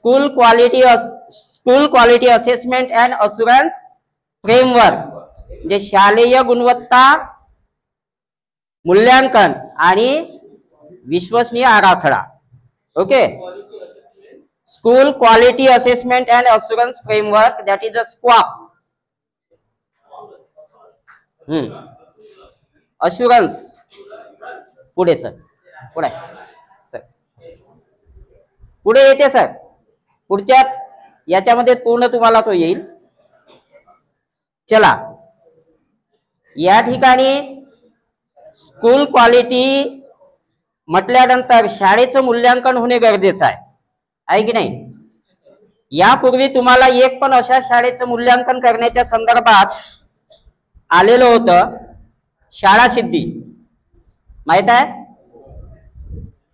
School quality assessment and assurance framework, म्हणजे शालेय गुणवत्ता मूल्यांकन आणि विश्वसनीय आराखडा. Okay, school quality assessment and assurance framework, that is a scope. Assurance पुढे सर, पुढे सर, पुढे येते सर. पुढच्या याच्यामध्ये पूर्ण तुम्हाला तो येईल. चला, या ठिकाणी स्कूल क्वालिटी म्हटल्यानंतर शाळेचं मूल्यांकन होणे गरजेचं आहे की नाही. यापूर्वी तुम्हाला एक पण अशा शाळेचं मूल्यांकन करण्याच्या संदर्भात आलेलं होतं शाळा सिद्धी. माहित आहे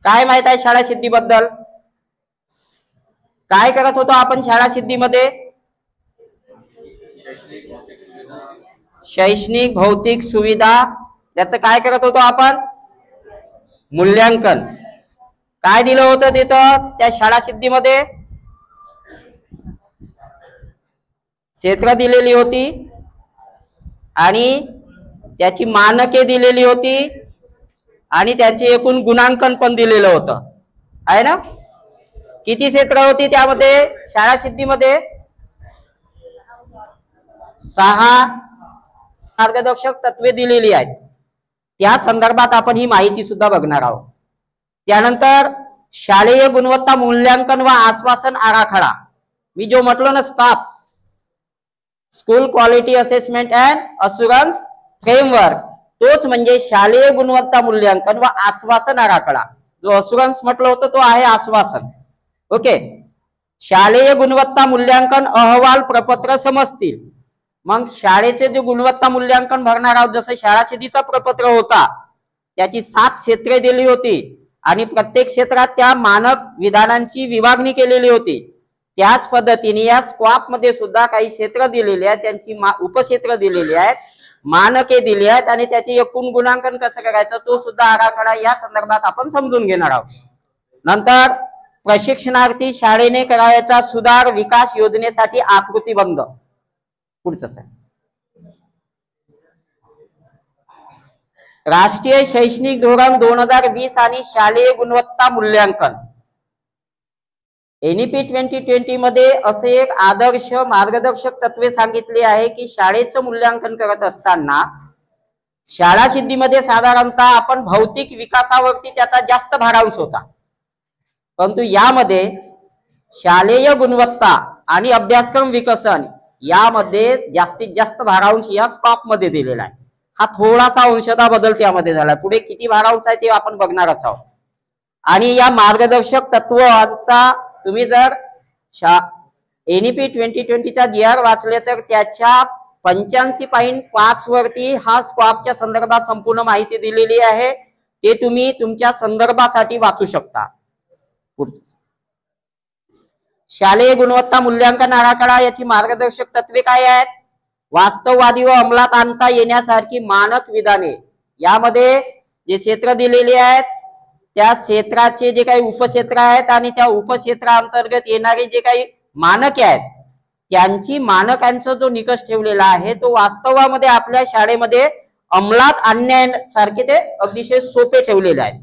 काय? माहित आहे शाळा सिद्धी बद्दल? काय करत होतो आपण शाळा सिद्धीमध्ये? शैक्षणिक भौतिक सुविधा, त्याचं काय करत होतो आपण? मूल्यांकन. काय दिलं होतं तिथं त्या शाळा सिद्धीमध्ये? क्षेत्र दिलेली होती आणि त्याची मानके दिलेली होती आणि त्याचे एकूण गुणांकन पण दिलेलं होतं, आहे ना. किती क्षेत्र होती त्यामध्ये शाळा सिद्धीमध्ये? 6 मार्गदर्शक तत्वे दिलेली आहेत. त्या संदर्भात आपण ही माहिती सुद्धा बघणार आहोत. त्यानंतर शालेय गुणवत्ता मूल्यांकन व आश्वासन आराखडा, मी जो म्हटलो ना scope, school quality assessment and assurance framework, तोच म्हणजे शालेय गुणवत्ता मूल्यांकन व आश्वासन आराखडा. जो अशुरन्स म्हटलं होतं तो आहे आश्वासन. ओके, शालेय गुणवत्ता मूल्यांकन अहवाल प्रपत्र समजतील. मग शाळेचे जे गुणवत्ता मूल्यांकन भरणार आहोत, जसं शाळा सिद्धीचा प्रपत्र होता, त्याची 7 क्षेत्रे दिली होती आणि प्रत्येक क्षेत्रात त्या मानक विधानांची विभागणी केलेली होती. त्याच पद्धतीने या स्क्वॉप मध्ये सुद्धा काही क्षेत्र दिलेली आहेत, त्यांची उपक्षेत्र दिलेली आहेत, मानके दिली आहेत आणि त्याचे एकूण गुणांकन कसं करायचं तो सुद्धा आराखडा या संदर्भात आपण समजून घेणार आहोत. नंतर प्रशिक्षणार्थी शाळेने करावयाचा सुधार विकास योजनेसाठी आकृतीबंध. पुढचं सर, राष्ट्रीय शैक्षणिक धोरण 2020 आणि शालेय गुणवत्ता मूल्यांकन NEP 2020 मध्ये असे एक आदर्श मार्गदर्शक तत्वे सांगितले आहे की शाळेचं मूल्यांकन करत असताना शाळा सिद्धीमध्ये साधारणतः आपण भौतिक विकासावरती त्याचा जास्त भारांश होता, परंतु यामध्ये शालेय गुणवत्ता आणि अभ्यासक्रम विकसन यामध्ये जास्तीत जास्त भारांश या स्कॉप मध्ये दिलेला आहे. हा थोडासा अंशतः बदल त्यामध्ये झाला. पुढे किती भारांश आहे ते आपण बघणारच आहोत. आणि या मार्गदर्शक तत्वांचा तुम्ही जर NEP 2020चा GR वाचले तर त्याच्या 85.5 वरती हा स्कॉपच्या संदर्भात संपूर्ण माहिती दिलेली आहे. ते तुम्ही तुमच्या संदर्भासाठी वाचू शकता. पुढचं, शालेय गुणवत्ता मूल्यांकन आराखडा, याची मार्गदर्शक तत्वे काय आहेत? वास्तववादी व अंमलात आणता येण्यासारखी मानक विधाने. यामध्ये जे क्षेत्र दिलेले आहेत त्या क्षेत्राचे जे काही उपक्षेत्र आहेत आणि त्या उपक्षेत्रांतर्गत येणारे जे काही मानके आहेत त्यांची मानकांचा जो निकष ठेवलेला आहे तो वास्तवामध्ये आपल्या शाळेमध्ये अंमलात आणण्यासारखे ते अतिशय सोपे ठेवलेले आहेत.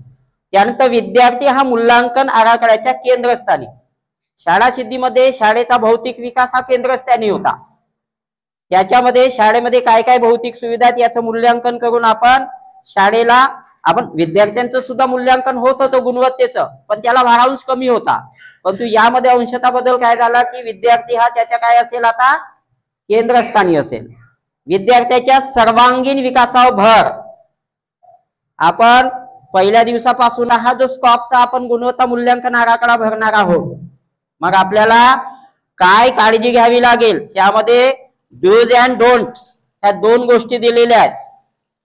त्यानंतर विद्यार्थी हा मूल्यांकन आराखड्याच्या केंद्रस्थानी. शाळा सिद्धीमध्ये शाळेचा भौतिक विकास हा केंद्रस्थानी होता. त्याच्यामध्ये शाळेमध्ये काय काय भौतिक सुविधा आहेत याचं मूल्यांकन करून आपण विद्यार्थ्यांचं सुद्धा मूल्यांकन होत होतं गुणवत्तेचं, पण त्याला भारांश कमी होता. परंतु यामध्ये अंशतः बदल काय झाला की विद्यार्थी हा त्याच्या काय असेल आता केंद्रस्थानी असेल. विद्यार्थ्याच्या सर्वांगीण विकासावर भर. आपण पहिल्या दिवसापासून हा जो स्कॉपचा आपण गुणवत्ता मूल्यांकन आराखडा भरणार आहोत, मग आपल्याला काय काळजी घ्यावी लागेल त्यामध्ये डूज अँड डोंट्स ह्या 2 गोष्टी दिलेल्या आहेत.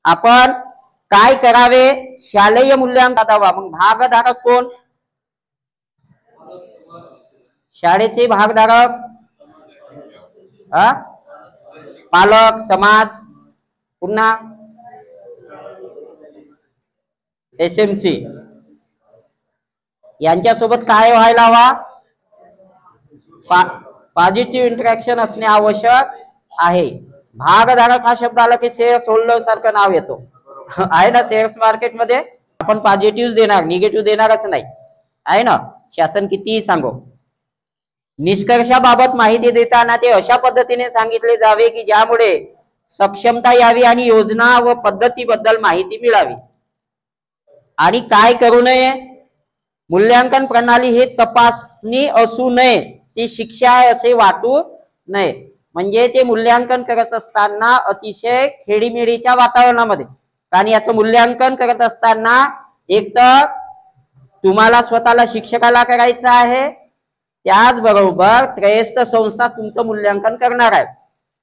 आपण काय करावे शालेय मूल्यांकन. मग भागधारक कोण? शाळेचे भागधारक पालक, समाज, पुन्हा SMC यांच्यासोबत काय व्हायला हवा? पॉझिटिव्ह इंटरॅक्शन असणे आवश्यक आहे. भागधारक हा शब्द आला की शेअर्स होल्डर सारखं नाव येतो आहे ना. शेअर्स मार्केटमध्ये आपण पॉझिटिव्ह देणार, निगेटिव्ह देणारच नाही आहे ना. शासन कितीही सांगो. निष्कर्षाबाबत माहिती देताना ते अशा पद्धतीने सांगितले जावे की ज्यामुळे सक्षमता यावी आणि योजना व पद्धतीबद्दल माहिती मिळावी. आणि काय करू नये, मूल्यांकन प्रणाली ही तपासणी असू नये, ती शिक्षा आहे असे वाटू नये. म्हणजे ते मूल्यांकन करत असताना अतिशय खेडीमेडीच्या वातावरणामध्ये, कारण याचं मूल्यांकन करत असताना एक तर तुम्हाला स्वतःला शिक्षकाला करायचं आहे, त्याचबरोबर त्रयस्थ संस्था तुमचं मूल्यांकन करणार आहे.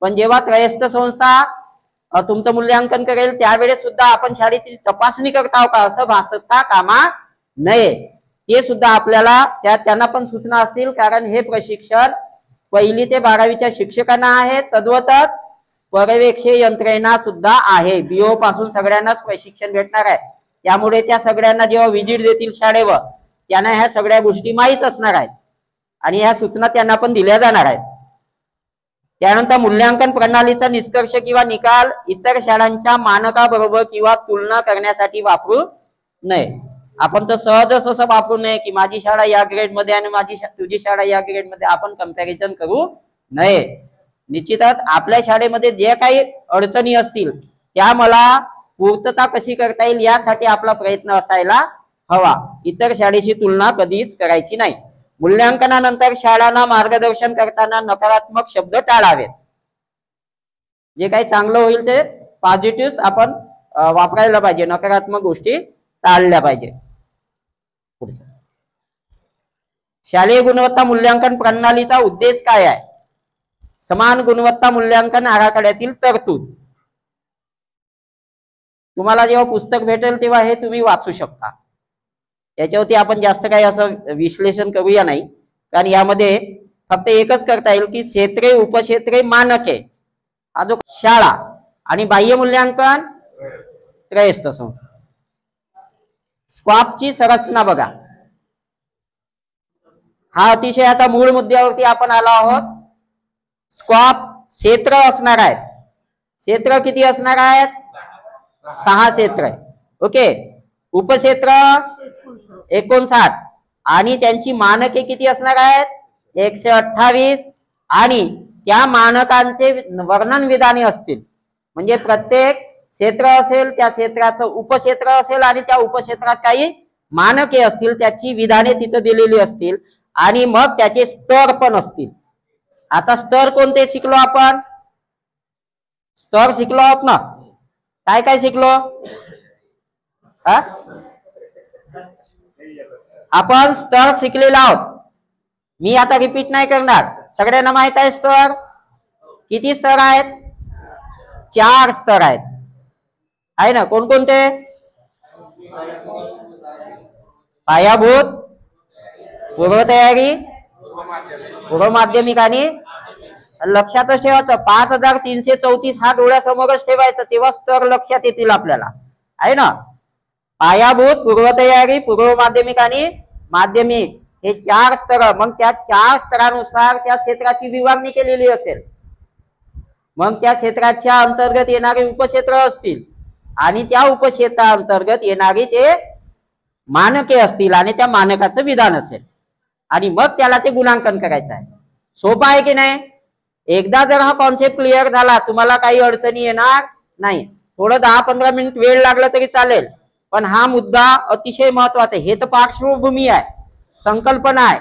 पण जेव्हा त्रयस्थ संस्था तुमचं मूल्यांकन करेल त्यावेळेस सुद्धा आपण शाळेतील तपासणी करता का असं भासता कामा नये. ते सुद्धा आपल्याला त्यांना पण सूचना असतील, कारण हे प्रशिक्षण 1ली ते 12वीच्या शिक्षकांना आहे, तद्वतच पर्यवेक्षक यंत्रणा सुद्धा आहे. बीओ पासून सगळ्यांनाच प्रशिक्षण भेटणार आहे. त्यामुळे त्या सगळ्यांना जेव्हा व्हिजिट देतील शाळेवर, त्यांना ह्या सगळ्या गोष्टी माहीत असणार आहेत आणि ह्या सूचना त्यांना पण दिल्या जाणार आहेत. त्यानंतर मूल्यांकन प्रणालीचा निष्कर्ष किंवा निकाल इतर शाळांच्या मानकाबरोबर किंवा तुलना करण्यासाठी वापरू नये. आपण तर सहजच असं वापरू नये की माझी शाळा या ग्रेडमध्ये आणि तुझी शाळा या ग्रेडमध्ये, आपण कंपॅरिझन करू नये. निश्चितच आपल्या शाळेमध्ये जे काही अडचणी असतील त्या मला पूर्तता कशी करता येईल यासाठी आपला प्रयत्न असायला हवा. इतर शाळेशी तुलना कधीच करायची नाही. मूल्यांकनानंतर शाळांना मार्गदर्शन करताना नकारात्मक शब्द टाळावेत. जे काही चांगलं होईल ते पॉझिटिव्ह आपण वापरायला पाहिजे, नकारात्मक गोष्टी टाळल्या पाहिजे. शालेय गुणवत्ता मूल्यांकन प्रणालीचा उद्देश काय आहे? समान गुणवत्ता मूल्यांकन आराखड्यातील तरतूद. तुम्हाला जेव्हा पुस्तक भेटेल तेव्हा हे तुम्ही वाचू शकता. याच्यावरती आपण जास्त काही असं विश्लेषण करूया नाही, कारण यामध्ये फक्त एकच करता येईल की क्षेत्रे उपक्षेत्रे मानके हा जो शाळा आणि बाह्य मूल्यांकन त्रयस्थ संस्था. स्क्वॅपची संरचना बघा. हा अतिशय आता मूळ मुद्द्यावरती आपण आलो आहोत. स्क्वॅप क्षेत्र असणार आहेत. क्षेत्र किती असणार आहेत? 6 क्षेत्र आहे. ओके. उपक्षेत्र 59 आणि त्यांची मानके किती असणार आहेत? 128 आणि त्या मानकांचे वर्णन विधाने असतील. म्हणजे प्रत्येक क्षेत्र असेल, त्या क्षेत्राचं उपक्षेत्र असेल आणि त्या उपक्षेत्रात काही मानके असतील, त्याची विधाने तिथे दिलेली असतील आणि मग त्याचे स्तर पण असतील. आता स्तर कोणते शिकलो आपण? स्तर शिकलो आहोत ना. काय काय शिकलो? आपण स्तर शिकलेला आहोत. मी आता रिपीट नाही करणार, सगळ्यांना माहित आहे स्तर किती स्तर आहेत? 4 स्तर आहेत आहे ना. कोणकोणते? पायाभूत, पूर्वतयारी, पूर्व माध्यमिक आणि लक्षातच ठेवायचं 5334 हा डोळ्यासमोरच ठेवायचं, तेव्हा स्तर लक्षात येतील आपल्याला आहे ना. पायाभूत, पूर्वतयारी, पूर्व माध्यमिक आणि माध्यमिक हे 4 स्तर. मग त्या 4 स्तरानुसार त्या क्षेत्राची विभागणी केलेली असेल. मग त्या क्षेत्राच्या अंतर्गत येणारे उपक्षेत्र असतील आणि त्या उपक्षेत्राअंतर्गत येणारी ते मानके असतील आणि त्या मानकाचं विधान असेल आणि मग त्याला ते गुणांकन करायचं आहे. सोपं आहे की नाही? एकदा जर हा कॉन्सेप्ट क्लिअर झाला, तुम्हाला काही अडचणी येणार नाही. थोडं 10-15 मिनिट वेळ लागला तरी चालेल, पण हा मुद्दा अतिशय महत्वाचा आहे. हे तर पार्श्वभूमी आहे, संकल्पना आहे.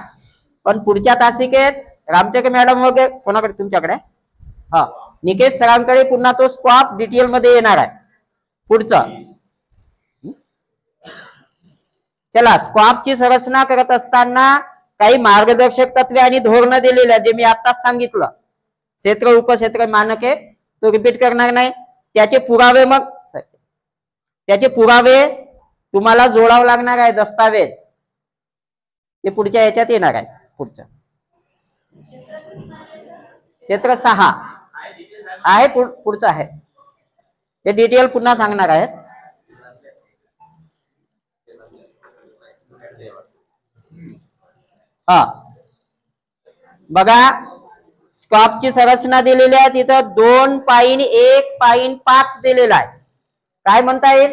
पण पुढच्या तासिकेत रामटेके मॅडम वगैरे कोणाकडे? तुमच्याकडे हा निकेश सरांकडे पुन्हा तो स्क्वॅप डिटेल मध्ये येणार आहे. पुढचं चला. स्क्वॅपची संरचना करत असताना काही मार्गदर्शक तत्वे आणि धोरणं दिलेली आहेत, जे मी आताच सांगितलं. क्षेत्र, उपक्षेत्र, मानके तो रिपीट करणार नाही. त्याचे पुरावे, मग त्याचे पुरावे तुम्हाला जोडावं लागणार आहे, दस्तावेज. ते पुढच्या याच्यात येणार आहे. पुढचं क्षेत्र 6 आहे, पुढचं आहे ते डिटेल पुन्हा सांगणार आहेत. हा बघा स्कॉपची संरचना दिलेली आहे, तिथं 2.1.5 दिलेला आहे. काय म्हणता येईल?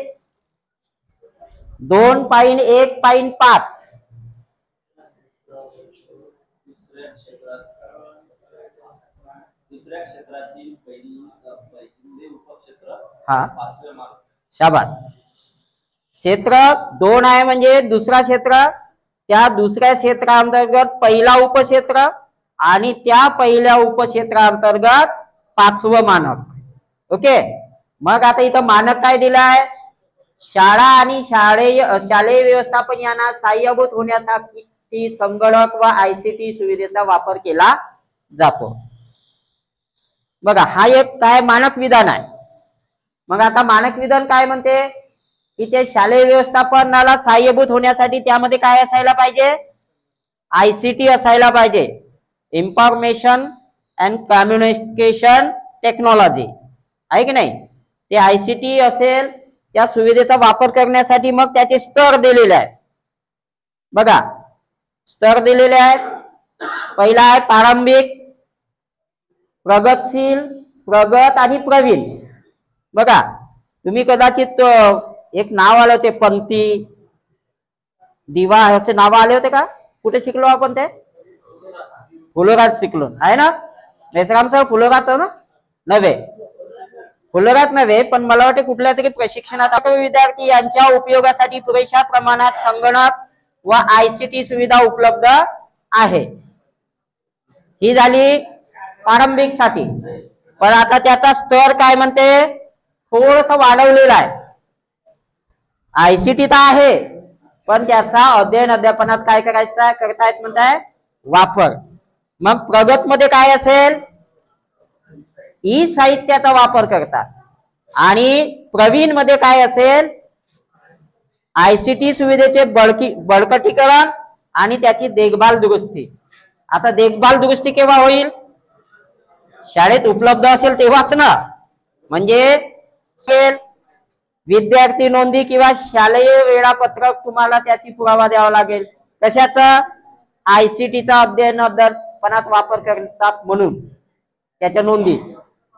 2.1.5. हा शाबास. क्षेत्र 2 आहे म्हणजे दुसरा क्षेत्र, त्या दुसऱ्या क्षेत्राअंतर्गत पहिला उपक्षेत्र आणि त्या पहिल्या उपक्षेत्राअंतर्गत 5वं मानक. ओके. मग आता इथं मानक काय दिलाय? शाळा आणि शालेय व्यवस्थापन यांना सहाय्यभूत होण्यासाठी संगणक व ICT सुविधेचा वापर केला जातो. बघा हा एक काय मानक विधान आहे. मग आता मानक विधान काय म्हणते की ते शालेय व्यवस्थापनाला सहाय्यभूत होण्यासाठी त्यामध्ये काय असायला पाहिजे? ICT असायला पाहिजे, इन्फॉर्मेशन अँड कम्युनिकेशन टेक्नॉलॉजी, आहे की नाही? ते ICT असेल, त्या सुविधेचा वापर करण्यासाठी मग त्याचे स्तर दिलेले आहेत. बघा स्तर दिलेले आहेत. पहिला आहे प्रारंभिक, प्रगतशील, प्रगत आणि प्रवीण. बघा तुम्ही कदाचित एक नाव आलं होते पंथी, दिवा, असे नाव आले होते का? कुठे शिकलो आपण ते? फुलोरात शिकलो आहे ना? मेसराम सर फुलोरात ना? नव्हे, फुलोरात नव्हे, पण मला वाटते कुठल्या तरी प्रशिक्षणात विद्यार्थी यांच्या उपयोगासाठी पुरेशा प्रमाणात संगणक व ICT सुविधा उपलब्ध आहे. ही झाली प्रारंभिक साठी. पण आता त्याचा स्तर काय म्हणते? थोडस वाढवलेला आहे. ICT तर आहे, पण त्याचा अध्ययन अध्यापनात काय करायचा करतायत म्हणताय? वापर. मग प्रगत मध्ये काय असेल? ई साहित्याचा वापर करतात. आणि प्रवीण मध्ये काय असेल? ICT सुविधेचे बळकटीकरण आणि त्याची देखभाल दुरुस्ती. आता देखभाल दुरुस्ती केव्हा होईल? शाळेत उपलब्ध असेल तेव्हाच ना. म्हणजे विद्यार्थी नोंदी किंवा शालेय वेळापत्रक तुम्हाला त्याची पुरावा द्यावा लागेल. कशाचा? ICTचा अध्ययन अध्यापनात वापर करतात म्हणून त्याच्या नोंदी.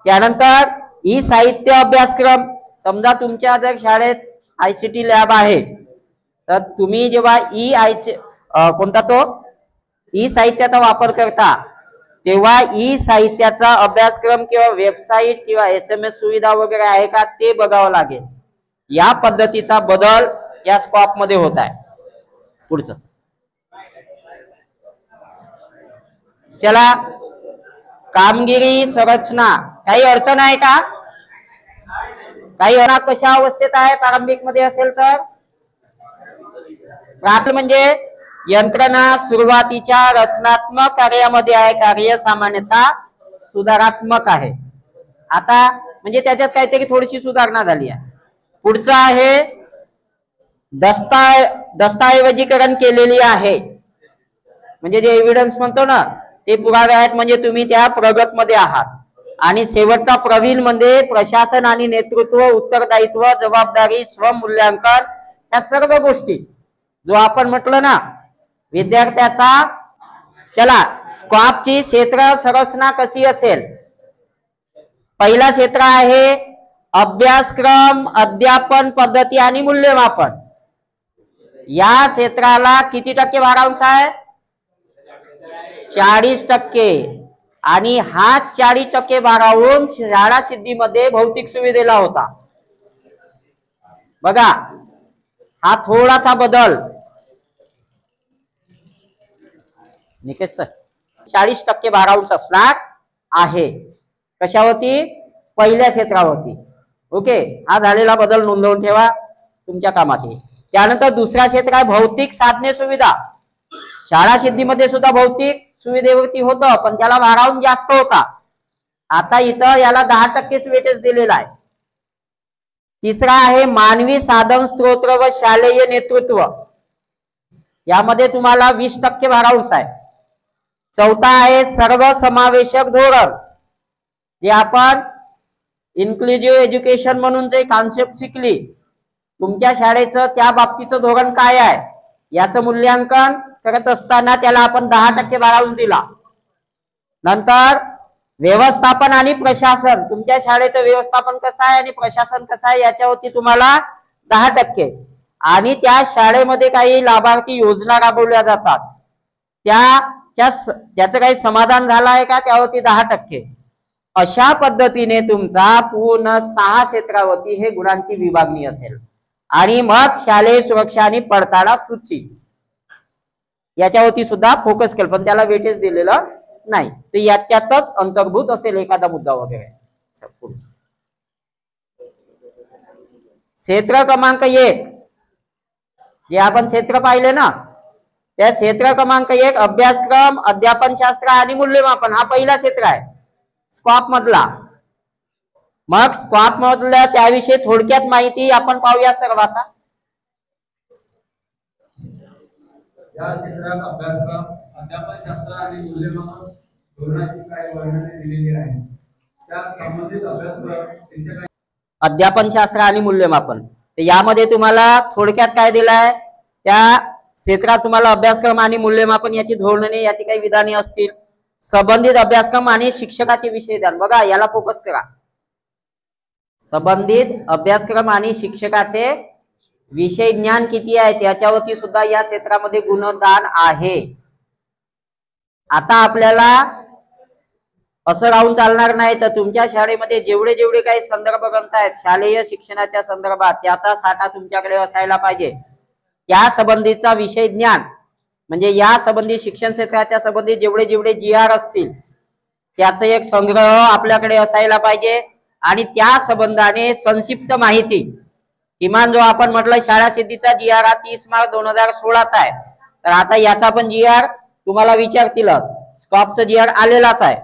त्यानंतर ई साहित्य अभ्यासक्रम. समजा तुमच्या जर शाळेत ICT लॅब आहे, तर तुम्ही जेव्हा कोणता तो ई साहित्याचा वापर करता, तेव्हा ई साहित्याचा अभ्यासक्रम किंवा वेबसाईट किंवा SMS सुविधा वगैरे आहे का ते बघावं लागेल. या पद्धतीचा बदल या स्कॉप मध्ये होत आहे. पुढचं चला, कामगिरी संरचना. काही अडचण आहे का? काही कशा अवस्थेत आहे प्रारंभिक मध्ये असेल तर? प्रारंभ म्हणजे यंत्रणा सुरुवातीच्या रचनात्मक कार्यामध्ये आहे, कार्य सामान्यतः सुधारात्मक आहे. आता म्हणजे त्याच्यात काहीतरी थोडीशी सुधारणा झाली आहे. पुढचं आहे दस्तऐवजीकरण केलेली आहे. म्हणजे जे एव्हिडन्स म्हणतो ना, ते पुरावे आहेत, म्हणजे तुम्ही त्या प्रगत मध्ये आहात. आणि शेवटचा प्रवीण मध्ये प्रशासन आणि नेतृत्व, उत्तरदायित्व, जबाबदारी, स्वमूल्यांकन, या सर्व गोष्टी जो आपण म्हटलं ना विद्यार्थ्याचा. चला, स्कॉपची क्षेत्र संरचना कशी असेल? पहिला क्षेत्र आहे अभ्यासक्रम, अध्यापन पद्धती आणि मूल्यमापन. या क्षेत्राला किती टक्के भारांश आहे? 40%. आणि हा 40% भारावून शाळा सिद्धीमध्ये भौतिक सुविधेला होता. बघा हा थोडासा बदल. निकेश सर 40% भारांश असणार आहे. कशावरती? पहिल्या क्षेत्रावरती. ओके, हा झालेला बदल नोंदवून ठेवा, तुमच्या कामात येईल. त्यानंतर दुसरा क्षेत्र आहे भौतिक साधने सुविधा. शाळा सिद्धीमध्ये सुद्धा भौतिक सुविधेवरती होतं, पण त्याला भारावून जास्त होता. आता इथं याला 10% वेटेज दिलेला आहे. तिसरा आहे मानवी साधन स्त्रोत व शालेय नेतृत्व. यामध्ये तुम्हाला 20% भारांश आहे. चौथा आहे सर्व समावेशक धोरण. जे आपण इन्क्लुझिव्ह एज्युकेशन म्हणून जे कॉन्सेप्ट शिकली, तुमच्या शाळेचं त्या बाबतीचं धोरण काय आहे याचं मूल्यांकन करत असताना त्याला आपण 10% भारांश दिला. नंतर व्यवस्थापन आणि प्रशासन, तुमच्या शाळेचं व्यवस्थापन कसं आहे आणि प्रशासन कसं आहे याच्यावरती तुम्हाला 10%, आणि त्या शाळेमध्ये काही लाभार्थी योजना राबवल्या जातात त्याचं काही समाधान झालं आहे का त्यावरती 10%. अशा पद्धतीने तुमचा पूर्ण 6 क्षेत्रावरती हे गुणांची विभागणी असेल. आणि मग शालेय सुरक्षा आणि पडताळा सूची याच्यावरती सुद्धा फोकस केलं, पण त्याला वेटेज दिलेलं नाही. तर याच्यातच अंतर्भूत असेल एखादा मुद्दा वगैरे. क्षेत्र क्रमांक 1 जे आपण क्षेत्र पाहिले ना, त्या क्षेत्र क्रमांक 1 अभ्यासक्रम, अध्यापन शास्त्र आणि मूल्यमापन हा पहिला क्षेत्र आहे स्कॉप मधला. मग स्कॉप मधल्या त्याविषयी थोडक्यात माहिती आपण पाहूया सर्वाचा. या क्षेत्रात अभ्यासक्रम, अध्यापन शास्त्र आणि मूल्यमापन धोरणाची काही वर्णने दिलेली आहे. त्यात संबंधित अभ्यासक्रम, अध्यापन शास्त्र आणि मूल्यमापन, तर यामध्ये तुम्हाला थोडक्यात काय दिलंय, त्या क्षेत्रात तुम्हाला अभ्यासक्रम आणि मूल्यमापन याची धोरणे, याची काही विधाने असतील. संबंधित अभ्यासक्रम आणि शिक्षकाचे विषय ज्ञान, बघा याला फोकस करा. संबंधित अभ्यासक्रम आणि शिक्षकाचे विषय ज्ञान किती आहे त्याच्यावरती सुद्धा या क्षेत्रामध्ये गुणदान आहे. आता आपल्याला असं राहून चालणार नाही, तर तुमच्या शाळेमध्ये जेवढे जेवढे काही संदर्भ ग्रंथ आहेत शालेय शिक्षणाच्या संदर्भात त्याचा साठा तुमच्याकडे असायला पाहिजे. त्या संबंधीचा विषय ज्ञान म्हणजे या संबंधित शिक्षण क्षेत्राच्या संबंधित जेवढे जेवढे GR असतील त्याचं एक संग्रह आपल्याकडे असायला पाहिजे. आणि त्या संबंधाने संक्षिप्त माहिती, किमान जो आपण म्हटलं शाळा सिद्धीचा GR हा 30 मार्च 2016चा आहे, तर आता याचा पण GR तुम्हाला विचारतीलच. स्कॉपचा GR आलेलाच आहे,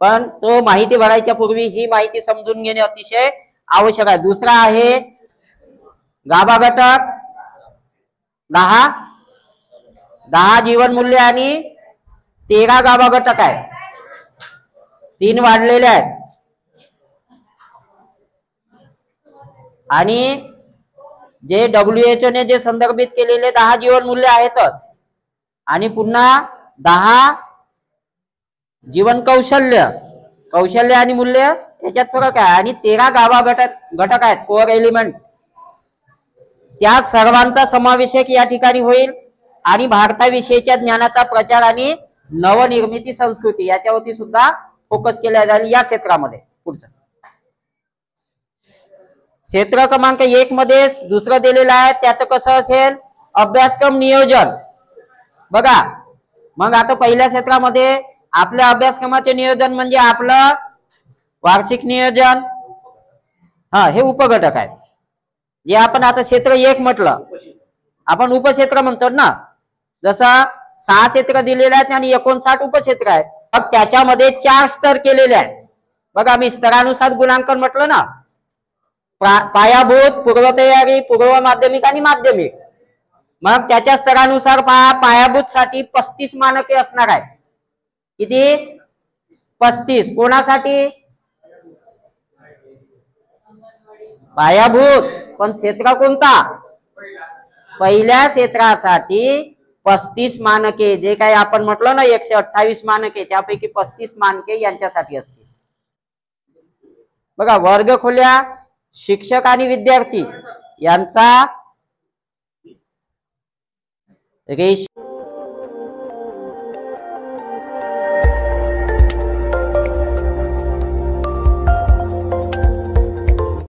पण तो माहिती भरायच्या पूर्वी ही माहिती समजून घेणे अतिशय आवश्यक आहे. दुसरा आहे गाभा घटक 10 जीवन मूल्य आणि 13 गाभा घटक आहे, 3 वाढलेले आहेत. आणि जे WHO ने जे संदर्भित केलेले 10 जीवन मूल्य आहेतच, आणि पुन्हा 10 जीवन कौशल्य आणि मूल्य याच्यात फरक आहे. आणि 13 गाभा घटक आहेत कोअर एलिमेंट, त्या सर्वांचा समावेश या ठिकाणी होईल. आणि भारताविषयीच्या ज्ञानाचा प्रचार आणि नवनिर्मिती संस्कृती याच्यावरती सुद्धा फोकस केला जाईल या क्षेत्रामध्ये. पुढचं क्षेत्र क्रमांक 1 मध्ये दुसरं दिलेलं आहे, त्याचं कसं असेल, अभ्यासक्रम नियोजन. बघा मग आता पहिल्या क्षेत्रामध्ये आपल्या अभ्यासक्रमाचे नियोजन म्हणजे आपलं वार्षिक नियोजन, हे उपघटक आहे. जे आपण आता क्षेत्र 1 म्हटलं, आपण उपक्षेत्र म्हणतो ना, जसं 6 क्षेत्र दिलेले आहेत आणि 59 उपक्षेत्र आहेत. मग त्याच्यामध्ये 4 स्तर केलेले आहेत. बघा मी स्तरानुसार गुणांकन म्हटलं ना, पायाभूत, पूर्वतयारी, पूर्व माध्यमिक आणि माध्यमिक. मग त्याच्या स्तरानुसार पायाभूत साठी 35 मानके असणार आहे. किती? 35. कोणासाठी? पायाभूत. पण क्षेत्र कोणता? पहिल्या क्षेत्रासाठी 35 मानके, जे काही आपण म्हटलं ना 128 मानके, त्यापैकी 35 मानके यांच्यासाठी असतील. बघा वर्ग खोल्या, शिक्षक आणि विद्यार्थी यांचा